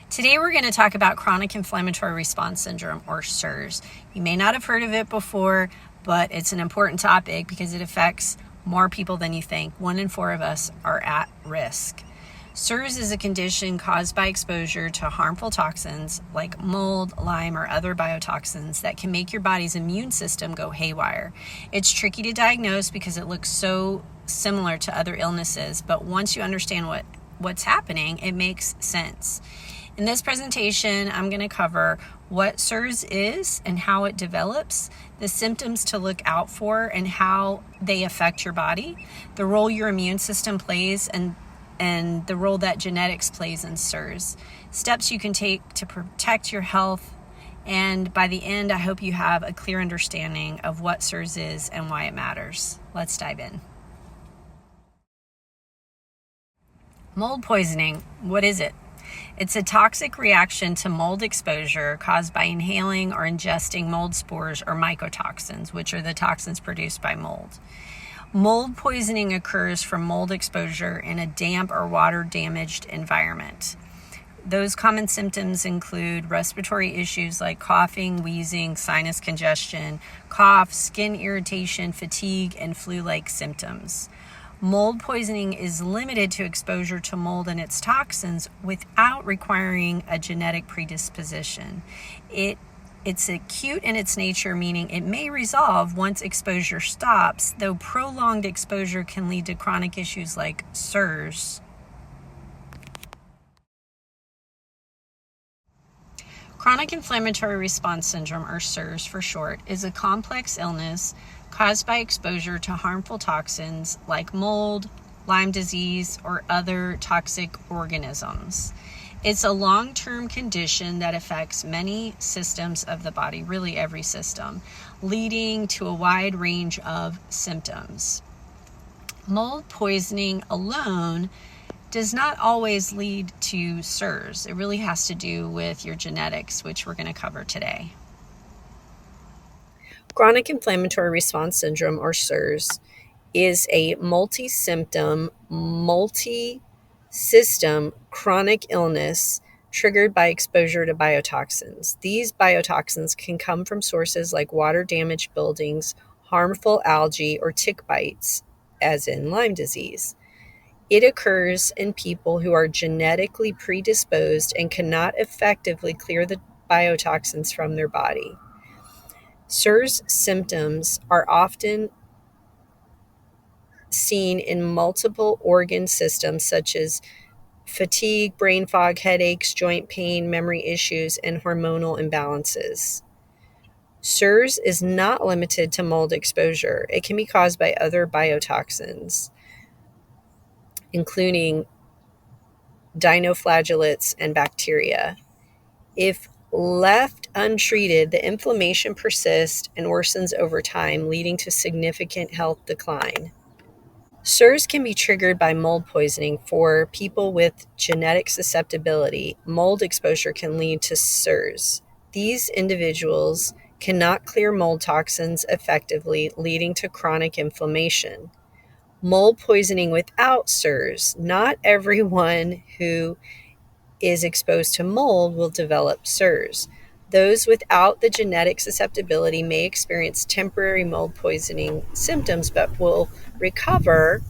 Today we're going to talk about chronic inflammatory response syndrome, or CIRS. You may not have heard of it before, but it's an important topic because it affects more people than you think. 1 in 4 of us are at risk. CIRS is a condition caused by exposure to harmful toxins like mold, Lyme, or other biotoxins that can make your body's immune system go haywire. It's tricky to diagnose because it looks so similar to other illnesses, but once you understand what's happening, it makes sense. In this presentation, I'm going to cover what CIRS is and how it develops, the symptoms to look out for and how they affect your body, the role your immune system plays, and the role that genetics plays in CIRS, steps you can take to protect your health, and by the end, I hope you have a clear understanding of what CIRS is and why it matters. Let's dive in. Mold poisoning, what is it? It's a toxic reaction to mold exposure caused by inhaling or ingesting mold spores or mycotoxins, which are the toxins produced by mold. Mold poisoning occurs from mold exposure in a damp or water-damaged environment. Those common symptoms include respiratory issues like coughing, wheezing, sinus congestion, cough, skin irritation, fatigue, and flu-like symptoms. Mold poisoning is limited to exposure to mold and its toxins without requiring a genetic predisposition. It's acute in its nature, meaning it may resolve once exposure stops, though prolonged exposure can lead to chronic issues like CIRS. Chronic Inflammatory Response Syndrome, or CIRS for short, is a complex illness caused by exposure to harmful toxins like mold, Lyme disease, or other toxic organisms. It's a long-term condition that affects many systems of the body, really every system, leading to a wide range of symptoms. Mold poisoning alone does not always lead to CIRS. It really has to do with your genetics, which we're going to cover today. Chronic Inflammatory Response Syndrome, or CIRS, is a multi-symptom, multi-system chronic illness triggered by exposure to biotoxins. These biotoxins can come from sources like water-damaged buildings, harmful algae, or tick bites, as in Lyme disease. It occurs in people who are genetically predisposed and cannot effectively clear the biotoxins from their body. CIRS symptoms are often seen in multiple organ systems such as fatigue, brain fog, headaches, joint pain, memory issues, and hormonal imbalances. CIRS is not limited to mold exposure. It can be caused by other biotoxins, including dinoflagellates and bacteria. If left untreated, the inflammation persists and worsens over time, leading to significant health decline. CIRS can be triggered by mold poisoning. For people with genetic susceptibility, mold exposure can lead to CIRS. These individuals cannot clear mold toxins effectively, leading to chronic inflammation. Mold poisoning without CIRS. Not everyone who is exposed to mold will develop CIRS. Those without the genetic susceptibility may experience temporary mold poisoning symptoms, but will recover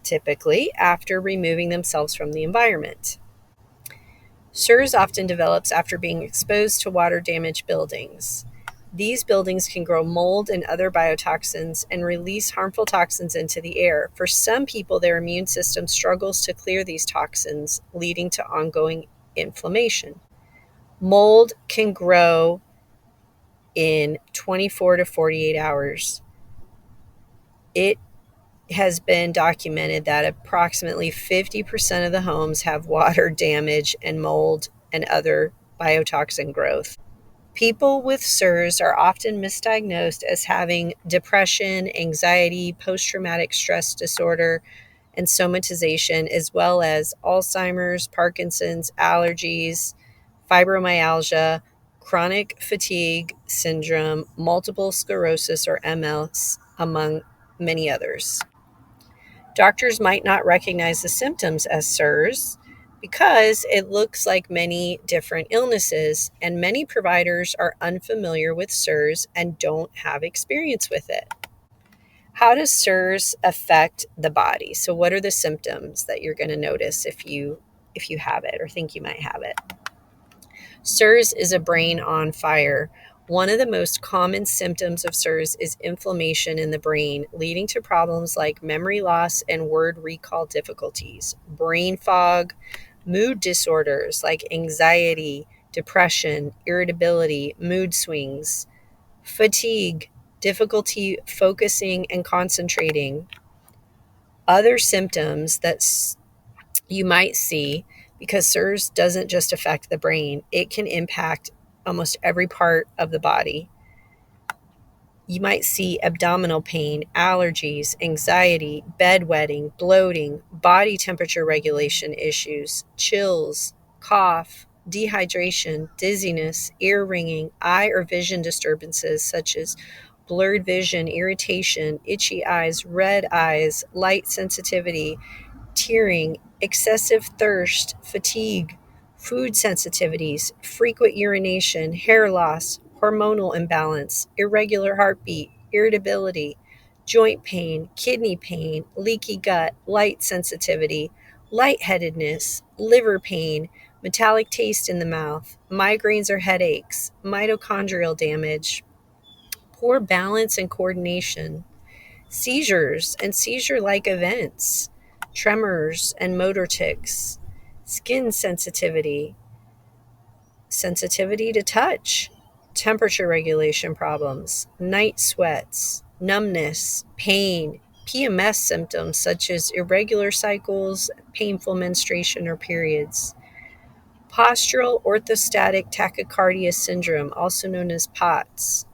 typically after removing themselves from the environment. CIRS often develops after being exposed to water-damaged buildings. These buildings can grow mold and other biotoxins and release harmful toxins into the air. For some people, their immune system struggles to clear these toxins, leading to ongoing inflammation. Mold can grow in 24 to 48 hours. It has been documented that approximately 50% of the homes have water damage and mold and other biotoxin growth. People with CIRS are often misdiagnosed as having depression, anxiety, post-traumatic stress disorder, and somatization, as well as Alzheimer's, Parkinson's, allergies, fibromyalgia, chronic fatigue syndrome, multiple sclerosis or MS, among many others. Doctors might not recognize the symptoms as CIRS. because it looks like many different illnesses, and many providers are unfamiliar with CIRS and don't have experience with it. How does CIRS affect the body? So what are the symptoms that you're going to notice if you have it or think you might have it? CIRS is a brain on fire. One of the most common symptoms of CIRS is inflammation in the brain, leading to problems like memory loss and word recall difficulties, brain fog, mood disorders like anxiety, depression, irritability, mood swings, fatigue, difficulty focusing and concentrating. Other symptoms that you might see, because CIRS doesn't just affect the brain, it can impact almost every part of the body. You might see abdominal pain, allergies, anxiety, bedwetting, bloating, body temperature regulation issues, chills, cough, dehydration, dizziness, ear ringing, eye or vision disturbances such as blurred vision, irritation, itchy eyes, red eyes, light sensitivity, tearing, excessive thirst, fatigue, food sensitivities, frequent urination, hair loss, hormonal imbalance, irregular heartbeat, irritability, joint pain, kidney pain, leaky gut, light sensitivity, lightheadedness, liver pain, metallic taste in the mouth, migraines or headaches, mitochondrial damage, poor balance and coordination, seizures and seizure like events, tremors and motor tics, skin sensitivity, sensitivity to touch, temperature regulation problems, night sweats, numbness, pain, PMS symptoms such as irregular cycles, painful menstruation or periods, postural orthostatic tachycardia syndrome, also known as POTS,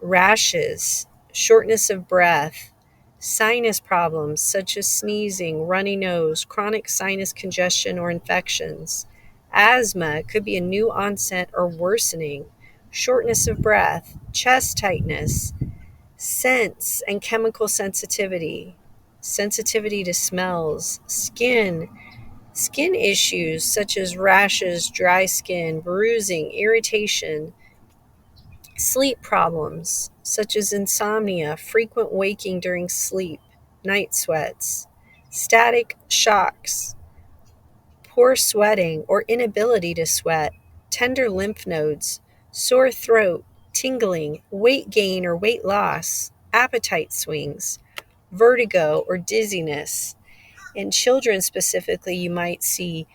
rashes, shortness of breath, sinus problems such as sneezing, runny nose, chronic sinus congestion or infections. Asthma could be a new onset or worsening, shortness of breath, chest tightness, sense and chemical sensitivity, sensitivity to smells, skin issues such as rashes, dry skin, bruising, irritation, sleep problems such as insomnia, frequent waking during sleep, night sweats, static shocks, poor sweating or inability to sweat, tender lymph nodes, sore throat, tingling, weight gain or weight loss, appetite swings, vertigo or dizziness. In children specifically, you might see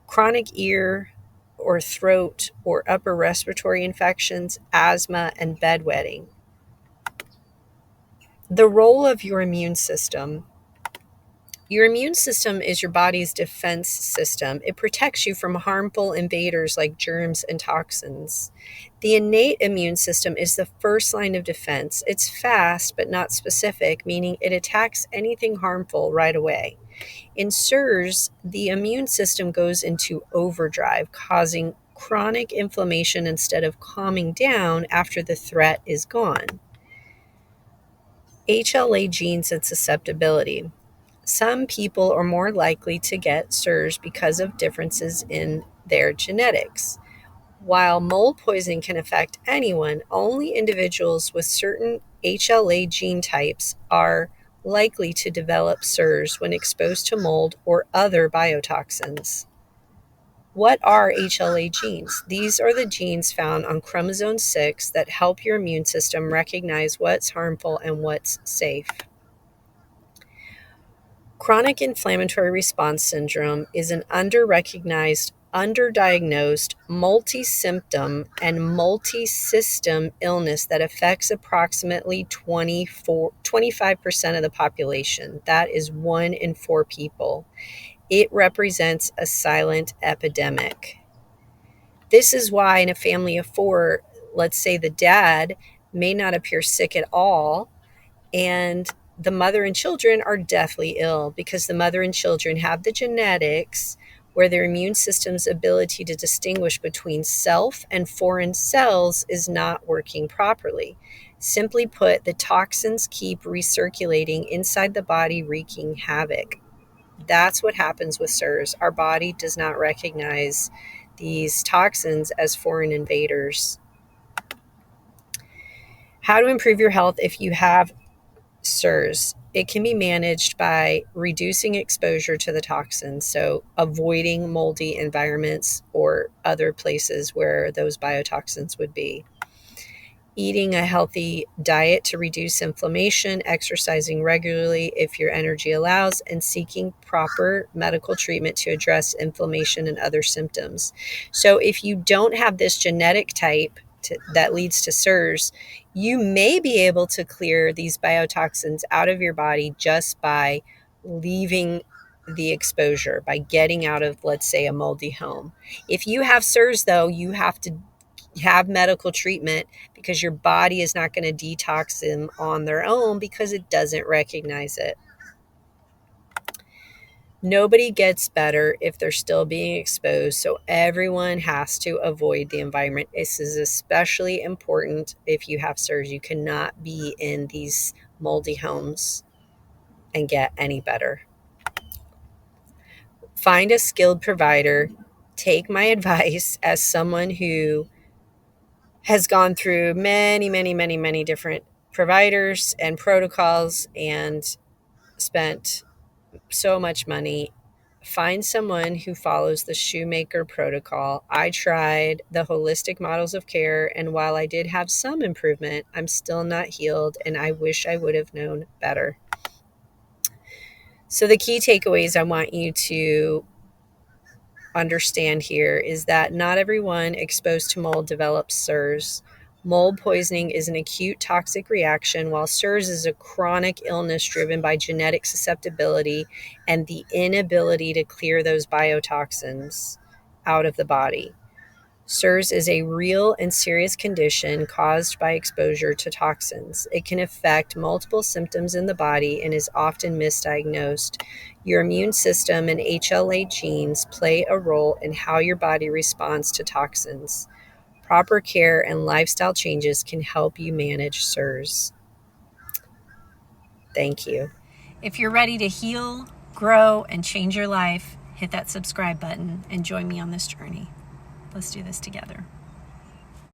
chronic ear or throat or upper respiratory infections, asthma, and bedwetting. The role of your immune system. Your immune system is your body's defense system. It protects you from harmful invaders like germs and toxins. The innate immune system is the first line of defense. It's fast but not specific, meaning it attacks anything harmful right away. In CIRS, the immune system goes into overdrive, causing chronic inflammation instead of calming down after the threat is gone. HLA genes and susceptibility. Some people are more likely to get CIRS because of differences in their genetics. While mold poisoning can affect anyone, only individuals with certain HLA gene types are likely to develop CIRS when exposed to mold or other biotoxins. What are HLA genes? These are the genes found on chromosome 6 that help your immune system recognize what's harmful and what's safe. Chronic Inflammatory Response Syndrome is an underrecognized, underdiagnosed, multi-symptom, and multi-system illness that affects approximately 25% of the population. That is 1 in 4 people. It represents a silent epidemic. This is why in a family of 4, let's say the dad may not appear sick at all, and the mother and children are deathly ill because the mother and children have the genetics where their immune system's ability to distinguish between self and foreign cells is not working properly. Simply put, the toxins keep recirculating inside the body, wreaking havoc. That's what happens with CIRS. Our body does not recognize these toxins as foreign invaders. How to improve your health if you have CIRS. It can be managed by reducing exposure to the toxins, so avoiding moldy environments or other places where those biotoxins would be. Eating a healthy diet to reduce inflammation, exercising regularly if your energy allows, and seeking proper medical treatment to address inflammation and other symptoms. So, if you don't have this genetic type that leads to CIRS, you may be able to clear these biotoxins out of your body just by leaving the exposure, by getting out of, let's say, a moldy home. If you have CIRS, though, you have to have medical treatment because your body is not going to detox them on their own because it doesn't recognize it. Nobody gets better if they're still being exposed, so everyone has to avoid the environment. This is especially important if you have CIRS. You cannot be in these moldy homes and get any better. Find a skilled provider. Take my advice as someone who has gone through many different providers and protocols and spent so much money. Find someone who follows the shoemaker protocol. I tried the holistic models of care, and while I did have some improvement, I'm still not healed, and I wish I would have known better. So, the key takeaways I want you to understand here is that not everyone exposed to mold develops CIRS. Mold poisoning is an acute toxic reaction, while CIRS is a chronic illness driven by genetic susceptibility and the inability to clear those biotoxins out of the body. CIRS is a real and serious condition caused by exposure to toxins. It can affect multiple symptoms in the body and is often misdiagnosed. Your immune system and HLA genes play a role in how your body responds to toxins. Proper care and lifestyle changes can help you manage CIRS. Thank you. If you're ready to heal, grow, and change your life, hit that subscribe button and join me on this journey. Let's do this together.